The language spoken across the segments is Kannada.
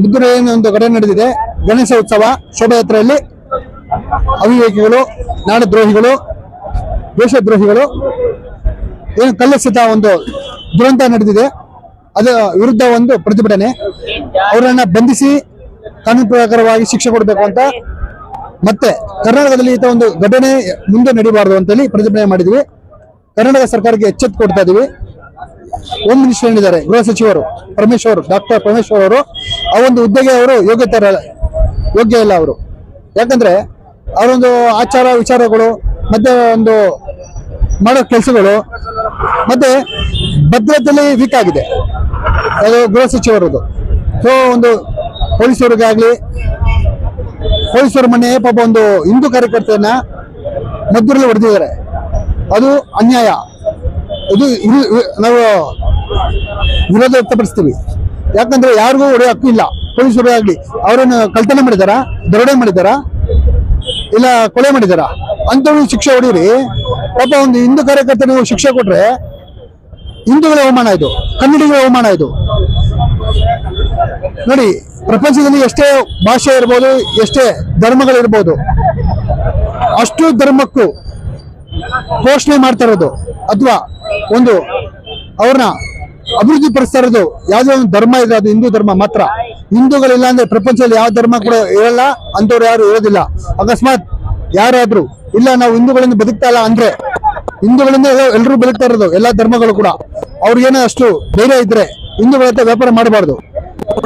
ಮುದ್ದುರೆಯಲ್ಲಿ ಒಂದು ಘಟನೆ ನಡೆದಿದೆ. ಗಣೇಶ ಉತ್ಸವ ಶೋಭಾಯಾತ್ರೆಯಲ್ಲಿ ಅವಿವೇಕಿಗಳು, ನಾಡದ್ರೋಹಿಗಳು, ದೇಶದ್ರೋಹಿಗಳು ಏನು ಕಲ್ಲೆಸೆತ ಒಂದು ದುರಂತ ನಡೆದಿದೆ. ಅದರ ವಿರುದ್ಧ ಒಂದು ಪ್ರತಿಭಟನೆ. ಅವರನ್ನ ಬಂಧಿಸಿ ಕಾನೂನು ಪ್ರಕಾರವಾಗಿ ಶಿಕ್ಷೆ ಕೊಡಬೇಕು ಅಂತ, ಮತ್ತೆ ಕರ್ನಾಟಕದಲ್ಲಿ ಇಂಥ ಒಂದು ಘಟನೆ ಮುಂದೆ ನಡೀಬಾರದು ಅಂತೇಳಿ ಪ್ರತಿಭಟನೆ ಮಾಡಿದ್ವಿ. ಕರ್ನಾಟಕ ಸರ್ಕಾರಕ್ಕೆ ಎಚ್ಚೆತ್ತು ಕೊಡ್ತಾ ಇದೀವಿ. ಹೋಮ್ ಮಿನಿಸ್ಟರ್ ಏನಿದ್ದಾರೆ, ಗೃಹ ಸಚಿವರು ಡಾಕ್ಟರ್ ಪರಮೇಶ್ವರ್ ಅವರು, ಆ ಒಂದು ಹುದ್ದೆಗೆ ಅವರು ಯೋಗ್ಯ ಇಲ್ಲ ಅವರು. ಯಾಕಂದ್ರೆ ಅವರೊಂದು ಆಚಾರ ವಿಚಾರಗಳು ಮತ್ತೆ ಒಂದು ಮಾಡೋ ಕೆಲಸಗಳು ಮತ್ತೆ ಭದ್ರತೆಯಲ್ಲಿ ವೀಕ್ ಆಗಿದೆ ಅದು ಗೃಹ ಸಚಿವರದು. ಸೊ ಒಂದು ಪೊಲೀಸರಿಗಾಗ್ಲಿ, ಪೊಲೀಸರು ಮೊನ್ನೆ ಪಾಪ ಒಂದು ಹಿಂದೂ ಕಾರ್ಯಕರ್ತೆಯನ್ನ ಮದ್ದೂರಲ್ಲಿ ಹೊಡೆದಿದ್ದಾರೆ. ಅದು ಅನ್ಯಾಯ. ಇದು ನಾವು ವಿರೋಧ ವ್ಯಕ್ತಪಡಿಸ್ತೀವಿ. ಯಾಕಂದ್ರೆ ಯಾರಿಗೂ ಹೊಡೆಯೋ ಹಕ್ಕು ಇಲ್ಲ. ಪೊಲೀಸರು ಆಗ್ಲಿ ಅವರನ್ನು ಕಳ್ತನ ಮಾಡಿದಾರ, ದರೋಡೆ ಮಾಡಿದಾರ, ಇಲ್ಲ ಕೊಲೆ ಮಾಡಿದಾರ ಅಂತವ್ರು ಶಿಕ್ಷೆ ಹೊಡೀರಿ. ಪಾಪ ಒಂದು ಹಿಂದೂ ಕಾರ್ಯಕರ್ತ ನೀವು ಶಿಕ್ಷೆ ಕೊಟ್ರೆ ಹಿಂದೂಗಳ ಅವಮಾನ ಇದು, ಕನ್ನಡಿಗರ ಅವಮಾನ ಇದು. ನೋಡಿ, ಪ್ರಪಂಚದಲ್ಲಿ ಎಷ್ಟೇ ಭಾಷೆ ಇರ್ಬೋದು, ಎಷ್ಟೇ ಧರ್ಮಗಳಿರ್ಬೋದು, ಅಷ್ಟು ಧರ್ಮಕ್ಕೂ ಪೋಷಣೆ ಮಾಡ್ತಾ ಇರೋದು ಅಥವಾ ಒಂದು ಅವ್ರನ್ನ ಅಭಿವೃದ್ಧಿ ಪಡಿಸ್ತಾ ಇರೋದು ಯಾವುದೇ ಒಂದು ಧರ್ಮ ಇದೆ, ಅದು ಹಿಂದೂ ಧರ್ಮ ಮಾತ್ರ. ಹಿಂದೂಗಳಿಲ್ಲ ಅಂದ್ರೆ ಪ್ರಪಂಚದಲ್ಲಿ ಯಾವ ಧರ್ಮ ಕೂಡ ಇರಲ್ಲ, ಅಂತವ್ರು ಯಾರು ಇರೋದಿಲ್ಲ. ಅಕಸ್ಮಾತ್ ಯಾರಾದ್ರೂ ಇಲ್ಲ ನಾವು ಹಿಂದೂಗಳಿಂದ ಬದುಕ್ತಾ ಇಲ್ಲ ಅಂದ್ರೆ, ಹಿಂದೂಗಳಿಂದ ಎಲ್ಲರೂ ಬದುಕ್ತಾ ಇರೋದು ಎಲ್ಲಾ ಧರ್ಮಗಳು ಕೂಡ, ಅವ್ರಿಗೇನೋ ಅಷ್ಟು ಧೈರ್ಯ ಇದ್ರೆ ಹಿಂದೂಗಳ ಹತ್ರ ವ್ಯಾಪಾರ ಮಾಡಬಾರ್ದು.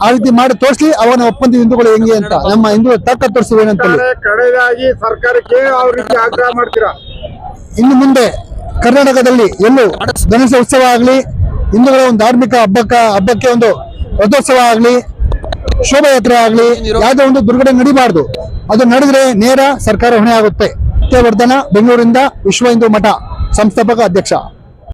ಆ ರೀತಿ ಮಾಡಿ ತೋರಿಸ್ಲಿ, ಅವನ ಒಪ್ಪಂದ ಹಿಂದೂಗಳು ಹೆಂಗೆ ಅಂತ ನಮ್ಮ ಹಿಂದೂ ತಾಕತ್ ತೋರಿಸ್ತೀವಿ ಏನಂತ ಕಡೆದಾಗಿ ಸರ್ಕಾರಕ್ಕೆ ಯಾವ ರೀತಿ ಆಗ್ರಹ ಮಾಡ್ತೀರಾ? ಇನ್ನು ಮುಂದೆ ಕರ್ನಾಟಕದಲ್ಲಿ ಎಲ್ಲೂ ಗಣೇಶ ಉತ್ಸವ ಆಗ್ಲಿ, ಹಿಂದೂಗಳ ಒಂದು ಧಾರ್ಮಿಕ ಹಬ್ಬಕ್ಕೆ ಒಂದು ರಥೋತ್ಸವ ಆಗ್ಲಿ, ಶೋಭಾಯಾತ್ರೆ ಆಗ್ಲಿ, ಯಾವುದೋ ಒಂದು ದುರ್ಘಟನೆ ನಡೀಬಾರ್ದು. ಅದು ನಡೆದ್ರೆ ನೇರ ಸರ್ಕಾರ ಹೊಣೆ ಆಗುತ್ತೆ. ಸತ್ಯವರ್ಧನ, ಬೆಂಗಳೂರಿಂದ ವಿಶ್ವ ಹಿಂದೂ ಮಠ ಸಂಸ್ಥಾಪಕ ಅಧ್ಯಕ್ಷ.